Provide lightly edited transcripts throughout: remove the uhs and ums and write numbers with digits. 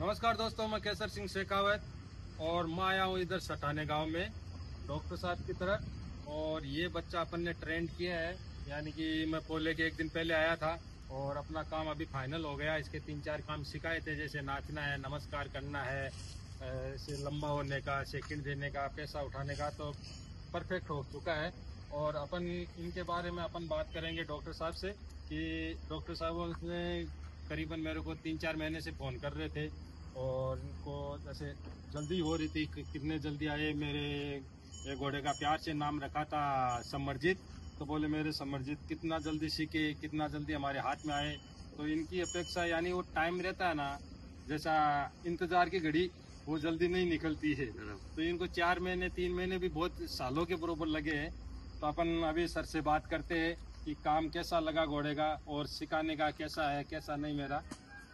नमस्कार दोस्तों, मैं केसर सिंह शेखावत और मैं आया हूँ इधर सटाने गांव में डॉक्टर साहब की तरफ। और ये बच्चा अपन ने ट्रेंड किया है, यानी कि मैं पोले के एक दिन पहले आया था और अपना काम अभी फाइनल हो गया। इसके 3-4 काम सिखाए थे, जैसे नाचना है, नमस्कार करना है, ऐसे लंबा होने का, सेकंड देने का, पैसा उठाने का, तो परफेक्ट हो चुका है। और अपन इनके बारे में अपन बात करेंगे डॉक्टर साहब से कि डॉक्टर साहब ने करीबन मेरे को 3-4 महीने से फ़ोन कर रहे थे और इनको जैसे जल्दी हो रही थी कि कितने जल्दी आए। मेरे एक घोड़े का प्यार से नाम रखा था समरजीत, तो बोले मेरे समरजीत कितना जल्दी सीखे, कितना जल्दी हमारे हाथ में आए। तो इनकी अपेक्षा, यानी वो टाइम रहता है ना, जैसा इंतज़ार की घड़ी, वो जल्दी नहीं निकलती है। तो इनको 4 महीने 3 महीने भी बहुत सालों के बराबर लगे हैं। तो अपन अभी सर से बात करते हैं कि काम कैसा लगा घोड़े का और सिखाने का कैसा है, कैसा नहीं, मेरा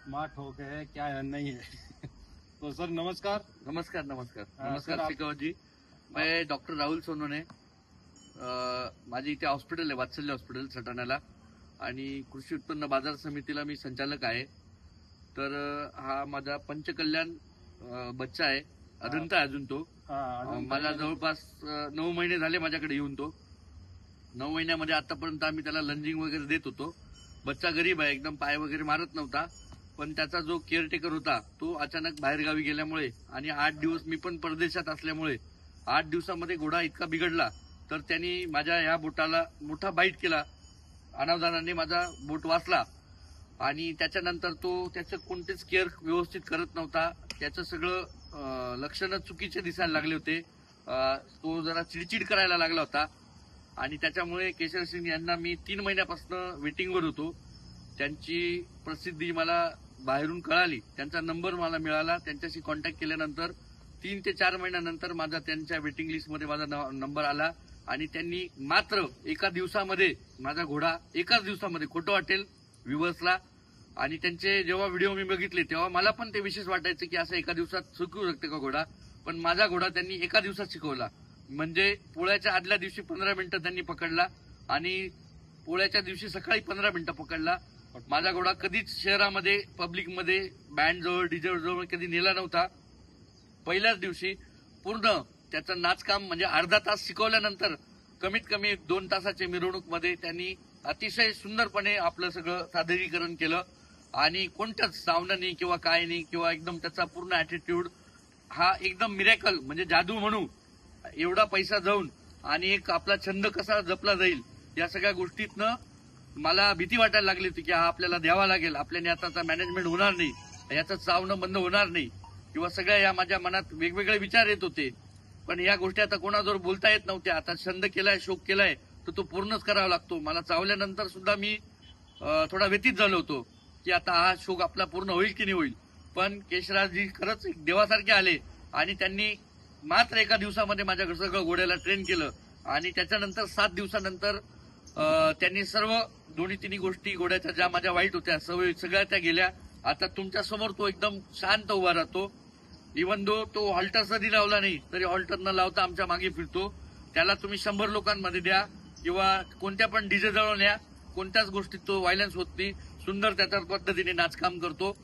माठ हो गया है, क्या है नहीं है। तो सर नमस्कार। नमस्कार नमस्कार हाँ, नमस्कार सर, शेखावत जी। मैं डॉक्टर राहुल सोनवणे, माझे इथे हॉस्पिटल आहे वात्सल्य हॉस्पिटल सटाण्याला, आणि कृषी उत्पन्न बाजार समितीला मी संचालक आहे। तर हा माझा पंचकल्याण बच्चा आहे, अदंत आहे अजून तो। मला जवळपास 9 महिने झाले माझ्याकडे येऊन। तो 9 महिन्यामध्ये आतापर्यंत आम्ही त्याला लंजिंग वगैरे देत होतो। बच्चा गरीब आहे, एकदम पाय वगैरे मारत नव्हता, पण त्याचा जो केअरटेकर होता तो अचानक बाहेरगावी गेल्यामुळे आणि 8 दिवस मी पण परदेशात असल्यामुळे 8 दिवसामध्ये घोडा इतका बिघडला, तर त्यांनी माझ्या या बोटाला मोठा बाईट केला। अनावधानाने माझा बोट वाचला आणि त्याच्यानंतर तो त्याचं कोणतेच केअर व्यवस्थित करत नव्हता। त्याचं सगळं लक्षणं चुकीचे दिसायला लागले होते। तो जरा चिडचिड करायला लागला होता आणि त्याच्यामुळे केशर सिंग यांना मी 3 महिन्यापासून वेटिंगवर होतो। त्यांची प्रसिद्धी मला बाहेरून कळाली, त्यांचा नंबर मला मिळाला। त्यांच्याशी कॉन्टॅक्ट केल्यानंतर 3 ते 4 महिन्यानंतर माझा त्यांच्या वेटिंग लिस्टमध्ये माझा नंबर आला आणि त्यांनी मात्र एका दिवसामध्ये माझा घोडा, एकाच दिवसामध्ये, खोटं वाटेल, विवसला। आणि त्यांचे जेव्हा व्हिडिओ मी बघितले तेव्हा मला पण ते विशेष वाटायचं की असं एका दिवसात शिकवू शकते का घोडा, पण माझा घोडा त्यांनी एका दिवसात शिकवला। म्हणजे पोळ्याच्या आदल्या दिवशी 15 मिनिटं त्यांनी पकडला आणि पोळ्याच्या दिवशी सकाळी 15 मिनिटं पकडला। माझा घोडा कधीच शहरामध्ये, पब्लिकमध्ये, बँड जवळ, डीजे जवळ कधी नेला नव्हता। पहिल्याच दिवशी पूर्ण त्याचं नाचकाम म्हणजे अर्धा तास शिकवल्यानंतर कमीत कमी 2 तासाच्या मिरवणूकमध्ये त्यांनी अतिशय सुंदरपणे आपलं सगळं सादरीकरण केलं आणि कोणत्याच सावनं नाही किंवा काय नाही, किंवा एकदम त्याचा पूर्ण ॲटिट्यूड हा एकदम मिरॅकल, म्हणजे जादू म्हणू, एवढा पैसा जाऊन आणि एक आपला छंद कसा जपला जाईल या सगळ्या गोष्टीतनं मला भीती वाटायला लागली होती की हा आपल्याला द्यावा लागेल, आपल्याने आताचा मॅनेजमेंट होणार नाही, याचं चावणं बंद होणार नाही, किंवा सगळ्या या माझ्या मनात वेगवेगळे विचार येत होते। पण या गोष्टी आता कोणाजवळ बोलता येत नव्हत्या। आता छंद केलाय, शौक केलाय, तर तो पूर्णच करावा लागतो। मला चावल्यानंतर सुद्धा मी थोडा व्यतीत झालो होतो की आता हा शौक आपला पूर्ण होईल की नाही होईल। पण केशराजी खरंच एक देवासारखे आले आणि त्यांनी मात्र एका दिवसामध्ये माझ्या सगळं घोड्याला ट्रेन केलं आणि त्याच्यानंतर 7 दिवसानंतर त्यांनी सर्व 2-3 गोष्टी घोड्याच्या ज्या माझ्या वाईट होत्या सवयी सगळ्या त्या गेल्या। आता तुमच्या समोर तो एकदम शांत उभा राहतो। इव्हन दो तो हॉल्टर जरी लावला नाही तरी हॉल्टर न लावता आमच्या मागे फिरतो। त्याला तुम्ही 100 लोकांमध्ये द्या किंवा कोणत्या पण डीजे जवळ न्या, कोणत्याच गोष्टीत तो व्हायलन्स होत नाही। सुंदर त्याच्या पद्धतीने नाचकाम करतो।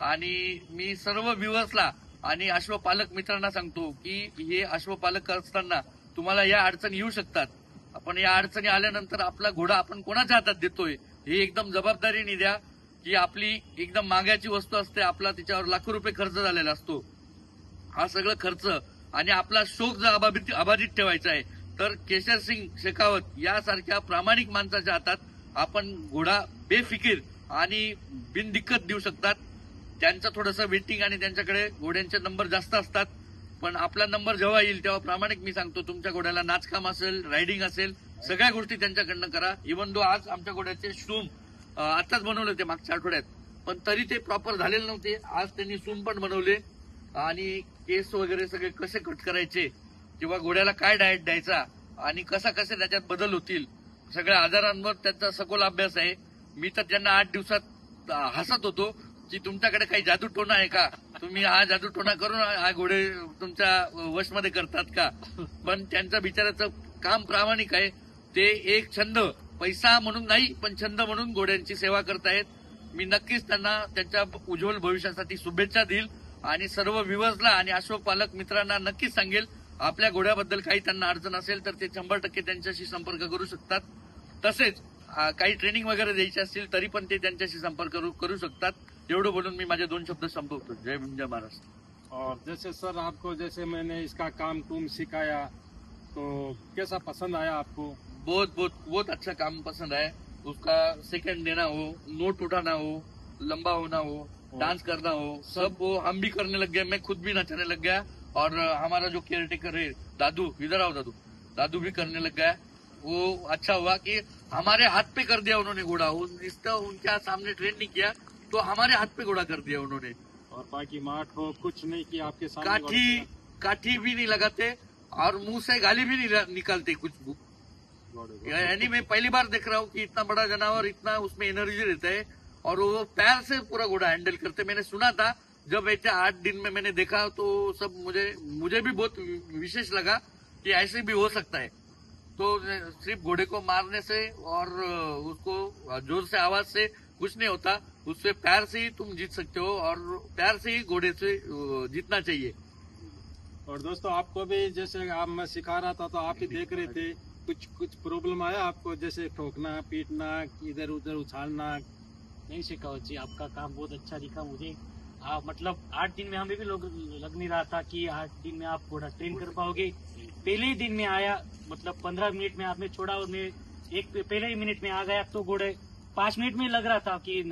आणि मी सर्व व्ह्युअर्सला आणि अश्वपालक मित्रांना सांगतो की हे अश्वपालक असताना तुम्हाला या अडचणी येऊ शकतात, आपण या अडचणी आल्यानंतर आपला घोडा आपण कोणाच्या हातात देतोय हे एकदम जबाबदारीने द्या। की आपली एकदम मागाची वस्तू असते, आपला तिच्यावर लाखो रुपये खर्च झालेला असतो, हा सगळं खर्च आणि आपला शौक जर अबाधित ठेवायचा आहे तर केशर सिंग शेखावत यासारख्या प्रामाणिक माणसाच्या हातात आपण घोडा बेफिकीर आणि बिनदिक्कत देऊ शकतात। त्यांचं थोडंसं वेटिंग आणि त्यांच्याकडे घोड्यांचे नंबर जास्त असतात, पण आपला नंबर जेव्हा येईल तेव्हा प्रामाणिक मी सांगतो तुमच्या घोड्याला नाचकाम असेल, रायडिंग असेल, सगळ्या गोष्टी त्यांच्याकडनं करा। इव्हन दो आज आमच्या घोड्याचे शूम आताच बनवले होते मागच्या आठवड्यात, पण तरी ते प्रॉपर झालेले नव्हते। आज त्यांनी शूम पण बनवले आणि केस वगैरे सगळे कसे कट करायचे किंवा घोड्याला काय डाएट द्यायचा आणि कसे त्याच्यात बदल होतील, सगळ्या आजारांवर त्यांचा सखोल अभ्यास आहे। मी तर त्यांना 8 दिवसात हसत होतो की तुमच्याकडे काही जादूटोना आहे का, तुम्ही हा जादूटोना करून हा घोडे तुमच्या वशमध्ये करतात का। पण त्यांचं बिचाराचं काम प्रामाणिक आहे। ते एक छंद, पैसा म्हणून नाही पण छंद म्हणून घोड्यांची सेवा करतायत। मी नक्कीच त्यांना त्यांच्या उज्ज्वल भविष्यासाठी शुभेच्छा देईल आणि सर्व व्ह्युअर्सला आणि अश्व पालक मित्रांना नक्कीच सांगेल, आपल्या घोड्याबद्दल काही त्यांना अडचण असेल तर ते 100% त्यांच्याशी संपर्क करू शकतात. तसेच काही ट्रेनिंग वगैरे द्यायची असतील तरी पण ते त्यांच्याशी संपर्क करू शकतात. एवढं बोलून मी माझे 2 शब्द संपवतो. जय हिंद, जय महाराष्ट्र. और जैसे सर आपको जैसे मैंने इसका काम तुम सिखाया तो कैसा पसंद आया आपको? बहुत अच्छा काम पसंद है. उसका सेकंड देना हो, नोट उठाना हो, लंबा होना हो, डांस करना हो, सब वो हम भी करने लग गए. मैं खुद भी नचाने लग गया और हमारा जो केयर टेकर है दादू, इधर आओ दादू भी करने लग गया. वो अच्छा हुआ कि हमारे हाथ पे कर दिया उन्होंने घोड़ा. उनके सामने ट्रेन नहीं किया तो हमारे हाथ पे घोड़ा कर दिया उन्होंने. और बाकी माठ हो कुछ नहीं किया आपके सामने? काठी भी नहीं लगाते और मुंह से गाली भी नहीं निकालते कुछ. यानी मैं पहली बार देख रहा हूँ कि इतना बड़ा जानवर, इतना उसमें एनर्जी रहता है और वो पैर से पूरा घोड़ा हैंडल करते. मैंने सुना था, जब ऐसे 8 दिन में मैंने देखा तो सब मुझे भी बहुत विशेष लगा कि ऐसे भी हो सकता है. तो सिर्फ घोड़े को मारने से और उसको जोर से आवाज से कुछ नहीं होता. उससे पैर से ही तुम जीत सकते हो और पैर से ही घोड़े से जीतना चाहिए. और दोस्तों आपको भी जैसे आप मैं सिखा रहा था तो आप ही देख रहे थे, कुछ प्रॉब्लम आया आपको, जैसे ठोकना, पीटना, इधर उधर उछालना? नहीं शेखावत जी, आपका काम बहुत अच्छा दिखा मुझे. मतलब 8 दिन में हमें भी लोग लग नहीं रहा था कि 8 दिन में आप घोड़ा ट्रेन कर पाओगे. पहले ही दिन में आया, मतलब 15 मिनट में आपने छोड़ा और मैं पहले ही मिनट में आ गया. तो घोड़े 5 मिनट में लग रहा था कि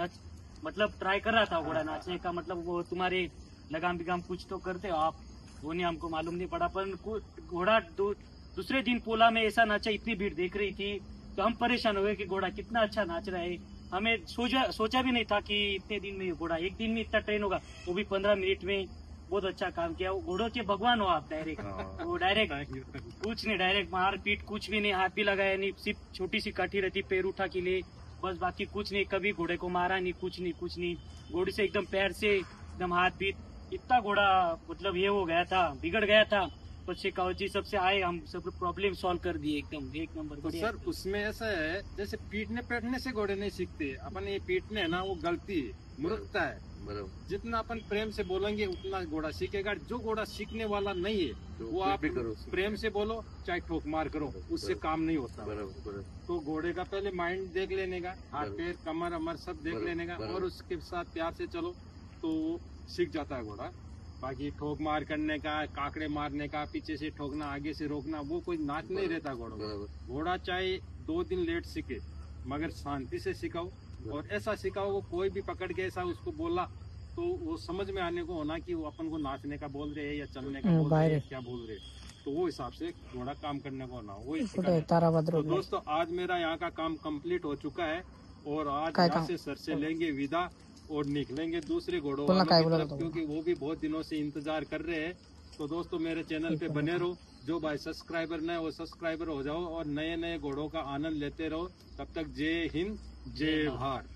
मतलब ट्राई कर रहा था घोड़ा नाचने का. मतलब वो तुम्हारे लगाम बिगाम कुछ तो करते हो आप, वो नहीं हमको मालूम नहीं पड़ा. पर घोड़ा दूसरे दिन पोला में ऐसा नाचा, इतनी भीड़ देख रही थी तो हम परेशान हो गए कि घोड़ा कितना अच्छा नाच रहा है. हमें सोचा भी नहीं था कि इतने दिन में घोड़ा एक दिन में इतना ट्रेन होगा, वो भी 15 मिनट में. बहुत अच्छा काम किया. वो घोड़ों के भगवान हो आप. डायरेक्ट वो डायरेक्ट कुछ नहीं, डायरेक्ट मार पीट कुछ भी नहीं, हाथ भी लगाया नहीं. सिर्फ छोटी सी काठी रहती पैर उठा के लिए, बस बाकी कुछ नहीं. कभी घोड़े को मारा नहीं, कुछ नहीं. घोड़े से एकदम पैर से एकदम हाथ पीट. इतना घोड़ा मतलब ये हो गया था, बिगड़ गया था. पर शेखावत जी सबसे आए, हम सब प्रॉब्लम सॉल्व कर दिए एकदम 1 नंबर. तो सर उसमें ऐसा है, जैसे पीटने से घोड़े नहीं सीखते. अपन ये पीटने है ना, वो गलती है, मूर्खता है. बराबर. जितना अपन प्रेम से बोलेंगे उतना घोड़ा सीखेगा. जो घोड़ा सीखने वाला नहीं है तो वो आप प्रेम से बोलो चाहे ठोक मार करो, उससे काम नहीं होता. बराबर. तो घोड़े का पहले माइंड देख लेने का, हाथ पैर कमर अमर सब देख लेने का, और उसके साथ प्यार से चलो तो सीख जाता है घोड़ा. बाकी ठोक मार करने का, काकड़े मारने का, पीछे से ठोकना, आगे से रोकना, वो कोई नाच नहीं रहता घोड़ा. घोड़ा चाहे 2 दिन लेट सीखे मगर शांति से सिखाओ, और ऐसा सिखाओ वो कोई भी पकड़ के ऐसा उसको बोला तो वो समझ में आने को होना कि वो अपन को नाचने का बोल रहे हैं या चलने का बोल रहे हैं, क्या बोल रहे हैं. तो वो हिसाब से घोड़ा काम करने को होना, वो तो दोस्तों आज मेरा यहाँ का काम कंप्लीट हो चुका है और आज यहाँ से सर से लेंगे विदा और निकलेंगे दूसरे घोड़ों वालों की तरफ, क्योंकि वो भी बहुत दिनों से इंतजार कर रहे हैं. तो दोस्तों मेरे चैनल पे बने रहो. जो भाई सब्सक्राइबर नए वो सब्सक्राइबर हो जाओ और नए घोड़ों का आनंद लेते रहो. तब तक जय हिंद, जय भारत.